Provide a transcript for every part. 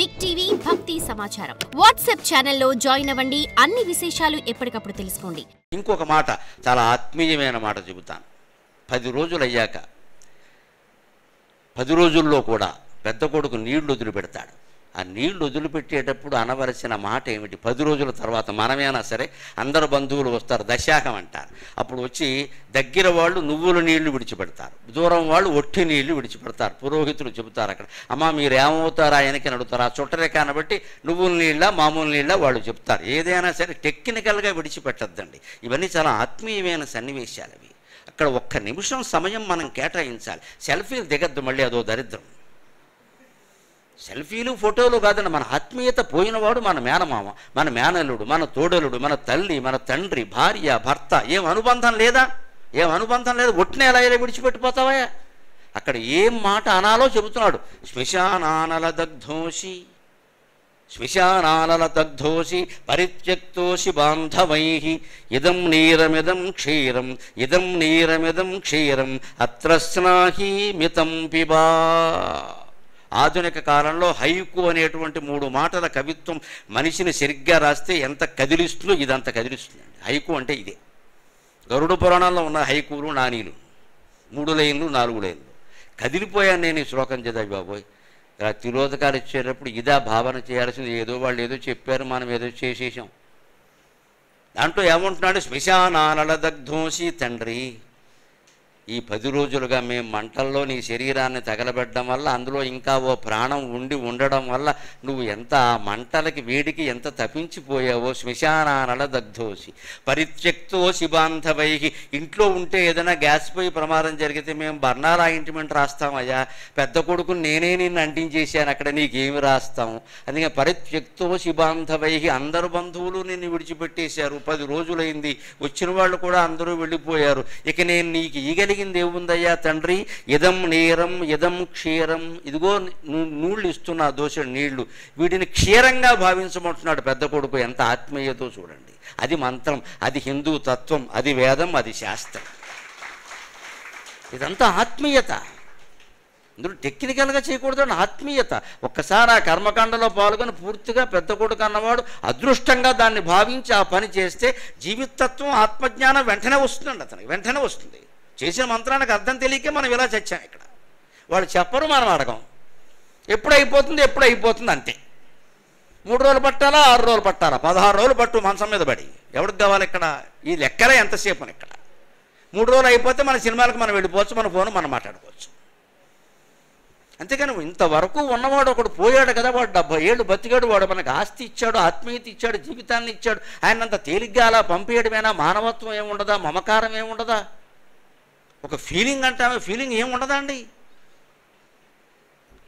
Big TV భక్తి సమాచారం WhatsApp ఛానల్లో జాయిన్ అవ్వండి. అన్ని విశేషాలు ఎప్పటికప్పుడు తెలుసుకోండి. ఇంకొక మాట, చాలా ఆత్మీయమైన మాట చెబుతాను. 10 రోజులు అయ్యాక 10 రోజుల్లో కూడా పెద్ద కొడుకు నీళ్లు వదిలిపెడతాడు. ఆ నీళ్లు వదిలిపెట్టేటప్పుడు అనవలసిన మాట ఏమిటి? 10 రోజుల తర్వాత మనమేనా సరే అందరు బంధువులు వస్తారు, దశాకం అంటారు. అప్పుడు వచ్చి దగ్గర వాళ్ళు నువ్వుల నీళ్లు విడిచిపెడతారు, దూరం వాళ్ళు ఒట్టి నీళ్లు విడిచిపెడతారు. పురోహితులు చెబుతారు అక్కడ, అమ్మ మీరు ఏమవుతారా ఆయనకి అడుగుతారు. ఆ చుట్టరేఖను బట్టి నువ్వుల నీళ్ళ మామూలు నీళ్ళ వాళ్ళు చెప్తారు. ఏదైనా సరే టెక్నికల్గా విడిచిపెట్టద్దండి. ఇవన్నీ చాలా ఆత్మీయమైన సన్నివేశాలు అవి. అక్కడ ఒక్క నిమిషం సమయం మనం కేటాయించాలి. సెల్ఫీలు దిగద్దు, మళ్ళీ అదో దరిద్రం. సెల్ఫీలు ఫోటోలు కాదండి. మన ఆత్మీయత పోయినవాడు మన మేనమామ, మన మేనల్లుడు, మన తోడలుడు, మన తల్లి, మన తండ్రి, భార్య, భర్త. ఏం అనుబంధం లేదా? ఏం అనుబంధం లేదు. ఒట్టిన ఎలా ఎలా విడిచిపెట్టిపోతావా? అక్కడ ఏం మాట అనాలో చెబుతున్నాడు. శ్మశానానల దగ్ధోషి శ్మశానానల దగ్ధోషి పరిత్యక్తోషి బాంధవై ఇదం నీరమిదం క్షీరం ఇదం నీరమిదం క్షీరం అత్ర స్నాహి మితం పిబా. ఆధునిక కాలంలో హైకు అనేటువంటి 3 మాటల కవిత్వం మనిషిని సరిగ్గా రాస్తే ఎంత కదిలిస్తుందో ఇదంత కదిలిస్తుందండి. హైకు అంటే ఇదే. గరుడ పురాణంలో ఉన్న హైకులు నానీలు 3 లైన్లు 4 లైన్లు. కదిలిపోయాను నేను ఈ శ్లోకం చదివి బాబోయ్. ఇలా తిరోధకాలు ఇచ్చేటప్పుడు ఇదా భావన చేయాల్సింది. ఏదో వాళ్ళు ఏదో చెప్పారు, మనం ఏదో చేసేసాం. దాంట్లో ఏమంటున్నాడు? శ్మశానానల దగ్ధోషి తండ్రి, ఈ 10 రోజులుగా మేము మంటల్లో నీ శరీరాన్ని తగలబెట్టడం వల్ల అందులో ఇంకా ఓ ప్రాణం ఉండడం వల్ల నువ్వు ఎంత ఆ మంటలకి వేడికి ఎంత తప్పించిపోయావో. శ్మశానానల దగ్ధోసి పరిత్యక్తోసి బాంధవై. ఇంట్లో ఉంటే ఏదైనా గ్యాస్ పోయి ప్రమాదం జరిగితే మేము బర్నాల ఆయింట్మెంట్ రాస్తామయ్యా. పెద్ద కొడుకుని నేనే నిన్ను అంటించేశాను, అక్కడ నీకేమి రాస్తాము? అందుకే పరిత్యక్తోసి బాంధవై. అందరు బంధువులు నిన్ను విడిచిపెట్టేశారు. 10 రోజులైంది. వచ్చిన వాళ్ళు కూడా అందరూ వెళ్ళిపోయారు. ఇక నేను నీకు ఈగలిగింది ఏముందయ్యా తండ్రి? ఇదం నీరం ఇదం క్షీరం. ఇదిగో నూళ్ళు ఇస్తున్నా, దోషుడు నీళ్లు, వీటిని క్షీరంగా భావించమంటున్నాడు పెద్ద కొడుకు. ఎంత ఆత్మీయతో చూడండి. అది మంత్రం, అది హిందూ తత్వం, అది వేదం, అది శాస్త్రం. ఇదంతా ఆత్మీయత. ఇందులో టెక్నికల్గా చేయకూడదు, ఆత్మీయత. ఒక్కసారి ఆ కర్మకాండలో పాల్గొని పూర్తిగా పెద్ద కొడుకు అన్నవాడు అదృష్టంగా దాన్ని భావించి ఆ పని చేస్తే జీవితత్వం ఆత్మజ్ఞానం వెంటనే వస్తుందండి. అతనికి వెంటనే వస్తుంది. చేసిన మంత్రానికి అర్థం తెలియకే మనం ఇలా చచ్చాం. ఇక్కడ వాళ్ళు చెప్పరు, మనం అడగం. ఎప్పుడైపోతుంది అంతే. 3 రోజులు పట్టాలా, 6 రోజులు పట్టాలా, 16 రోజులు పట్టు మంచం మీద పడి. ఎవరికి కావాలి ఇక్కడ? ఈ లెక్కలే ఎంతసేపు అని. ఇక్కడ 3 రోజులు అయిపోతే మన సినిమాలకు మనం వెళ్ళిపోవచ్చు, మన ఫోన్ మనం మాట్లాడుకోవచ్చు. అంతేకాని ఇంతవరకు ఉన్నవాడు ఒకడు పోయాడు కదా, వాడు 70 ఏళ్ళు బతికాడు, వాడు మనకు ఆస్తి ఇచ్చాడు, ఆత్మీయత ఇచ్చాడు, జీవితాన్ని ఇచ్చాడు. ఆయనంత తేలిగ్గా అలా పంపేయడమేనా? మానవత్వం ఏముండదా? మమకారం ఏముండదా? ఒక ఫీలింగ్ అంటామే, ఫీలింగ్ ఏముండదా అండి?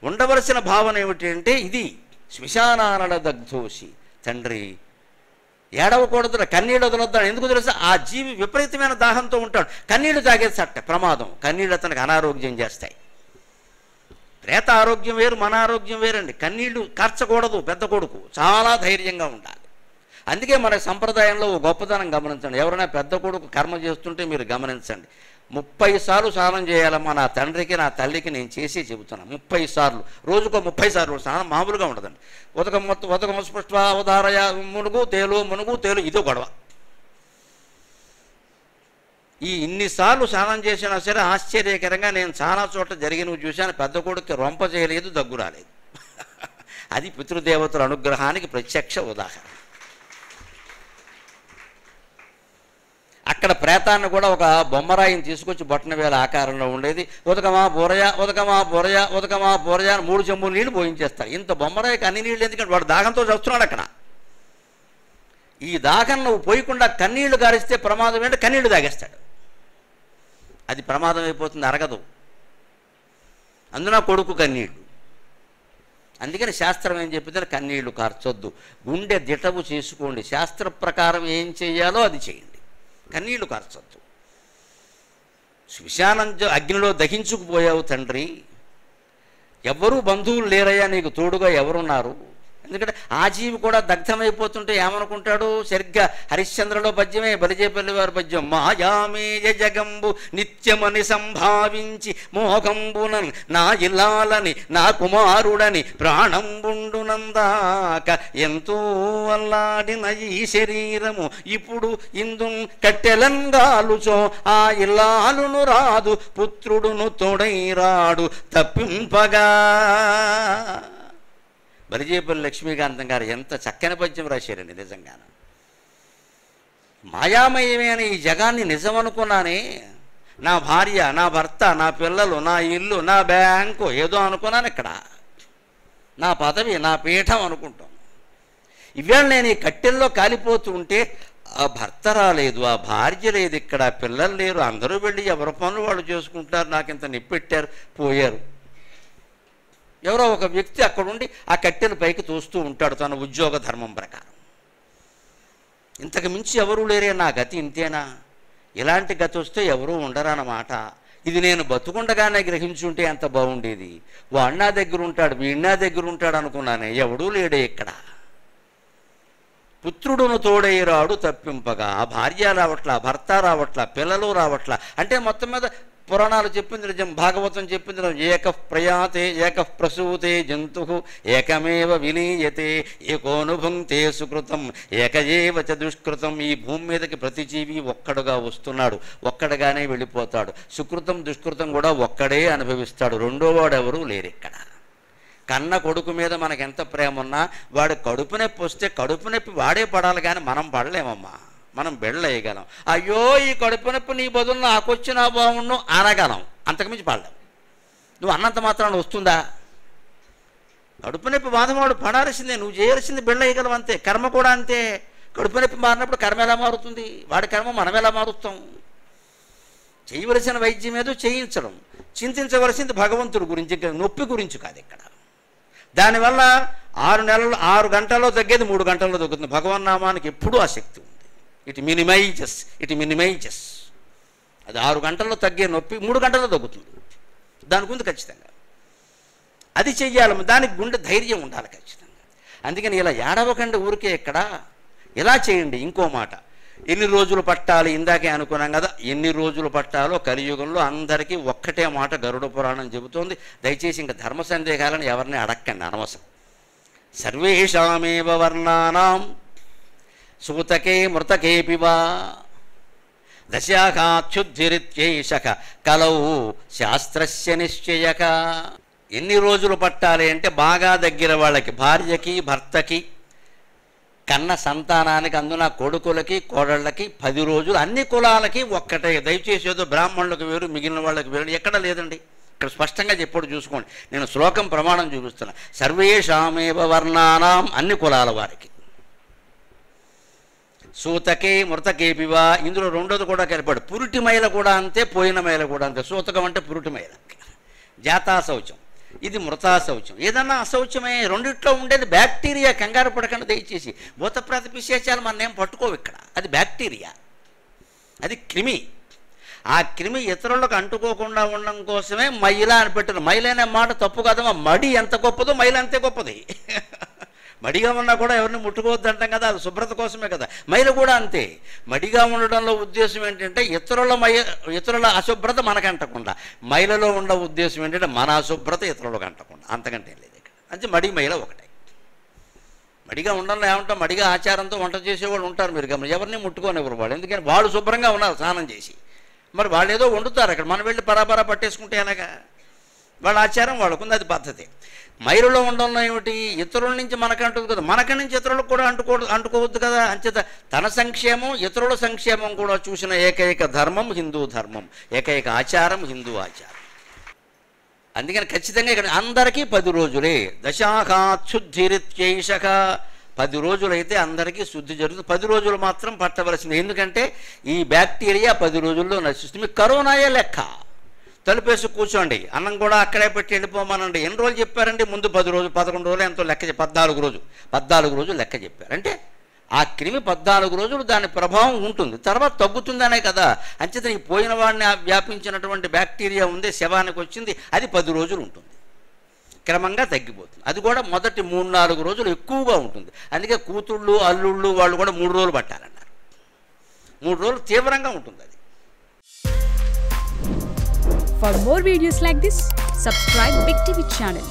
ఉండవలసిన భావన ఏమిటి అంటే ఇది. శ్మశానానల దగ్ధోషి తండ్రి, ఏడవకూడదు, కన్నీళ్ళు వదలొద్దాను. ఎందుకు తెలుసా? ఆ జీవి విపరీతమైన దాహంతో ఉంటాడు. కన్నీళ్లు తాగేసట ప్రమాదం. కన్నీళ్ళు అతనికి అనారోగ్యం చేస్తాయి. ప్రేత ఆరోగ్యం వేరు, మన ఆరోగ్యం వేరండి. కన్నీళ్లు కార్చకూడదు. పెద్ద కొడుకు చాలా ధైర్యంగా ఉండాలి. అందుకే మన సంప్రదాయంలో ఓ గొప్పతనం గమనించండి. ఎవరైనా పెద్ద కొడుకు కర్మ చేస్తుంటే మీరు గమనించండి. 30 సార్లు స్నానం చేయాలమ్మా. నా తండ్రికి నా తల్లికి నేను చేసి చెబుతున్నాను. 30 సార్లు, రోజుకో 30 సార్లు స్నానం మామూలుగా ఉండదండి. ఉదకం స్పృష్ట అవధారయ మునుగు తేలు ఇదో గొడవ. ఇన్నిసార్లు స్నానం చేసినా సరే ఆశ్చర్యకరంగా నేను చాలా చోట్ల జరిగినవి చూశాను. పెద్ద కొడుకు రొంప చేయలేదు, దగ్గు రాలేదు. అది పితృదేవతల అనుగ్రహానికి ప్రత్యక్ష ఉదాహరణ. అక్కడ ప్రేతాన్ని కూడా ఒక బొమ్మరాయిని తీసుకొచ్చి బొట్టనవేల ఆకారంలో ఉండేది. ఉదకమా బోరయ 3 చెంబులు నీళ్లు పోయించేస్తారు. ఇంత బొమ్మరాయికి అన్ని నీళ్ళు ఎందుకంటే వాడు దాహంతో చస్తున్నాడు అక్కడ. ఈ దాహం నువ్వు పోయకుండా కన్నీళ్లు గారిస్తే ప్రమాదం ఏంటంటే కన్నీళ్లు తాగేస్తాడు. అది ప్రమాదం అయిపోతుంది, అరగదు. అందున కొడుకు కన్నీళ్లు. అందుకని శాస్త్రం ఏం చెప్పిందంటే కన్నీళ్లు కార్చొద్దు, గుండె దిటవు చేసుకోండి, శాస్త్ర ప్రకారం ఏం చేయాలో అది చేయండి, కన్నీళ్లు కార్చొద్దు. శ్మశానం అగ్నిలో దహించుకుపోయావు తండ్రి, ఎవ్వరూ బంధువులు లేరయ్యా, నీకు తోడుగా ఎవరున్నారు? ఎందుకంటే ఆ జీవి కూడా దగ్ధమైపోతుంటే ఏమనుకుంటాడు? సరిగ్గా హరిశ్చంద్రలో పద్యమే, బలిజేపల్లి వారి పద్యం. మాయామేయ జగంబు నిత్యమని సంభావించి మోగంబునన్ నా ఇల్లాలని నా కుమారుడని ప్రాణంబుండునందాక ఎంతో అల్లాడిన ఈ శరీరము ఇప్పుడు ఇందు కట్టెలంగాలుచో ఆ ఇల్లాలును రాదు పుత్రుడును తోడైరాడు తప్పింపగా. బలిజేపల్లి లక్ష్మీకాంతం గారు ఎంత చక్కని పద్యం రాశారండి. నిజంగాను మాయామయమైన ఈ జగాన్ని నిజం అనుకున్నానే. నా భార్య, నా భర్త, నా పిల్లలు, నా ఇల్లు, నా బ్యాంకు ఏదో అనుకున్నాను. ఇక్కడ నా పదవి, నా పీఠం అనుకుంటాను. ఇవాళ నేను ఈ కట్టెల్లో కాలిపోతూ ఉంటే ఆ భర్త రాలేదు, ఆ భార్య లేదు, ఇక్కడ పిల్లలు లేరు, అందరూ వెళ్ళి ఎవరి పనులు వాళ్ళు చేసుకుంటారు, నాకు ఇంత నిప్పెట్టారు, పోయారు. ఎవరో ఒక వ్యక్తి అక్కడుండి ఆ కట్టెను పైకి తోస్తూ ఉంటాడు తన ఉద్యోగ ధర్మం ప్రకారం. ఇంతకు మించి ఎవరూ లేరే, నా గతి ఇంతేనా? ఇలాంటి గతి వస్తే ఎవరూ ఉండరన్నమాట. ఇది నేను బతుకుండగానే గ్రహించుంటే ఎంత బాగుండేది. వాడు నా దగ్గర ఉంటాడు, వీడు నా దగ్గర ఉంటాడు అనుకున్నానే, ఎవడూ లేడే ఇక్కడ. పుత్రుడును తోడైరాడు తప్పింపగా. ఆ భార్య రావట్లా, భర్త రావట్లా, పిల్లలు రావట్లా. అంటే మొత్తం మీద పురాణాలు చెప్పింది నిజం, భాగవతం చెప్పింది నిజం. ఏకః ప్రయాతే ఏకః ప్రసూతే జంతు ఏకమేవ విలీయతే ఏకోనుభుంక్తే సుకృతం ఏకయేవ చ దుష్కృతం. ఈ భూమి మీదకి ప్రతి జీవి ఒక్కడుగా వస్తున్నాడు, ఒక్కడుగానే వెళ్ళిపోతాడు. సుకృతం దుష్కృతం కూడా ఒక్కడే అనుభవిస్తాడు, రెండోవాడు ఎవరూ లేరు ఇక్కడ. కన్న కొడుకు మీద మనకు ఎంత ప్రేమ ఉన్నా వాడు కడుపు నొప్పి వస్తే కడుపు నొప్పి వాడే పడాలి, కానీ మనం పడలేమమ్మా. మనం బెళ్ళేయగలం, అయ్యో ఈ కడుపు నొప్పి నీ బదులు నాకొచ్చినా బాగుండు అనగలం, అంతకుమించి పడలేం. నువ్వు అన్నంత మాత్రాన్ని వస్తుందా? కడుపు నొప్పి బాధవాడు పడాల్సిందే, నువ్వు చేయాల్సింది బెళ్ళేయగలం అంతే. కర్మ కూడా అంతే. కడుపు నొప్పి మారినప్పుడు కర్మ ఎలా మారుతుంది? వాడి కర్మ మనం ఎలా మారుస్తాం? చేయవలసిన వైద్యం ఏదో చేయించడం, చింతించవలసింది భగవంతుడి గురించి, నొప్పి గురించి కాదు ఇక్కడ. దానివల్ల 6 గంటల్లో తగ్గేది 3 గంటల్లో తగ్గుతుంది. భగవన్నామానికి ఎప్పుడూ ఆ శక్తి ఉంది. It minimises. అది 6 గంటల్లో తగ్గే నొప్పి 3 గంటల్లో తగ్గుతుంది. దానికి ఉంది ఖచ్చితంగా. అది చెయ్యాలి, దానికి గుండె ధైర్యం ఉండాలి ఖచ్చితంగా. అందుకని ఇలా ఏడవకండి ఊరికే ఇక్కడ, ఇలా చేయండి. ఇంకో మాట, ఎన్ని రోజులు పట్టాలి? ఇందాకే అనుకున్నాం కదా, ఎన్ని రోజులు పట్టాలో కలియుగంలో అందరికీ ఒక్కటే మాట గరుడ పురాణం చెబుతోంది. దయచేసి ఇంకా ధర్మ సందేహాలను ఎవరిని అడక్కండి, అనవసరం. సర్వేషామేవ వర్ణానాం సూతకే మృతకేపివా దశాఖాచ్యుద్ధిరిత్యేషక కలౌ శాస్త్రస్య నిశ్చయక. ఎన్ని రోజులు పట్టాలి అంటే బాగా దగ్గర వాళ్ళకి, భార్యకి, భర్తకి, కన్న సంతానానికి, అందున కొడుకులకి, కోడళ్ళకి 10 రోజులు. అన్ని కులాలకి ఒక్కటే. దయచేసి ఏదో బ్రాహ్మణులకు వేరు, మిగిలిన వాళ్ళకి వేరు ఎక్కడ లేదండి. ఇక్కడ స్పష్టంగా చెప్పాడు, చూసుకోండి. నేను శ్లోకం ప్రమాణం చూపిస్తున్నా. సర్వేషామేవ వర్ణానాం, అన్ని కులాల వారికి. సూతకే మృతకేపివా, ఇందులో రెండోది కూడా కలిపాడు. పురుటి మైల కూడా అంతే, పోయిన మైల కూడా అంతే. సూతకం అంటే పురుటి మైల, జాతా శౌచం, ఇది మృతా శౌచం. ఏదన్నా అశౌచమే, రెండిట్లో ఉండేది బ్యాక్టీరియా. కంగారు పడకండి దయచేసి. భూతప్రాత పిశాచాలు మన ఏం పట్టుకోవు ఇక్కడ. అది బ్యాక్టీరియా, అది క్రిమి. ఆ క్రిమి ఇతరులకు అంటుకోకుండా ఉండడం కోసమే మైల అని పెట్టారు. మైల అనే మాట తప్పు కాదమ్మా. మడి ఎంత గొప్పదో మైల అంతే గొప్పది. మడిగా ఉన్నా కూడా ఎవరిని ముట్టుకోవద్దు అంటాం కదా, అది శుభ్రత కోసమే కదా. మైల కూడా అంతే. మడిగా ఉండడంలో ఉద్దేశం ఏంటంటే ఇతరుల అశుభ్రత మనకు అంటకుండా, మైలలో ఉన్న ఉద్దేశం ఏంటంటే మన అశుభ్రత ఇతరులకు అంటకుండా, అంతకంటే లేదు ఇక్కడ. అంటే మడి మైల ఒకటే. మడిగా ఉండడంలో ఏమంటాం, మడిగా ఆచారంతో వంట చేసేవాళ్ళు ఉంటారు, మీరు గమనించి. ఎవరిని ముట్టుకోనివ్వరు వాళ్ళు, ఎందుకని వాళ్ళు శుభ్రంగా ఉన్నారు స్నానం చేసి. మరి వాళ్ళు ఏదో వండుతారు అక్కడ, మనం వెళ్ళి పరాపరా పట్టేసుకుంటే ఎలాగా? వాళ్ళ ఆచారం వాళ్ళకుంది, అది పద్ధతి. మైలులో ఉండడంలో ఏమిటి, ఇతరుల నుంచి మనకు అంటుంది కదా, మనకి నుంచి ఇతరులకు కూడా అంటుకోవద్దు కదా. అంచేత తన సంక్షేమం, ఇతరుల సంక్షేమం కూడా చూసిన ఏకైక ధర్మం హిందూ ధర్మం, ఏకైక ఆచారం హిందూ ఆచారం. అందుకని ఖచ్చితంగా ఇక్కడ అందరికీ 10 రోజులే. దశాఖాచ్యుద్ధిరిత్యేషక, 10 రోజులైతే అందరికీ శుద్ధి జరుగుతుంది. 10 రోజులు మాత్రం పట్టవలసింది. ఎందుకంటే ఈ బ్యాక్టీరియా 10 రోజుల్లో నశిస్తుంది. మీకు కరోనాయే లెక్క. తలుపేసి కూర్చోండి, అన్నం కూడా అక్కడే పెట్టి వెళ్ళిపోమానండి. ఎన్ని రోజులు చెప్పారండి? ముందు 10 రోజులు, 11 రోజులు ఎంతో లెక్క, 14 రోజులు లెక్క చెప్పారు. అంటే ఆ క్రిమి 14 రోజులు దాని ప్రభావం ఉంటుంది, తర్వాత తగ్గుతుందనే కదా. అంచేత ఈ పోయిన వాడిని వ్యాపించినటువంటి బ్యాక్టీరియా ఉంది, శవానికి వచ్చింది, అది 10 రోజులు ఉంటుంది. క్రమంగా తగ్గిపోతుంది. అది కూడా మొదటి 3-4 రోజులు ఎక్కువగా ఉంటుంది. అందుకే కూతుళ్ళు అల్లుళ్ళు వాళ్ళు కూడా 3 రోజులు పట్టాలన్నారు. 3 రోజులు తీవ్రంగా ఉంటుంది అది. For more videos like this, subscribe Big TV channel.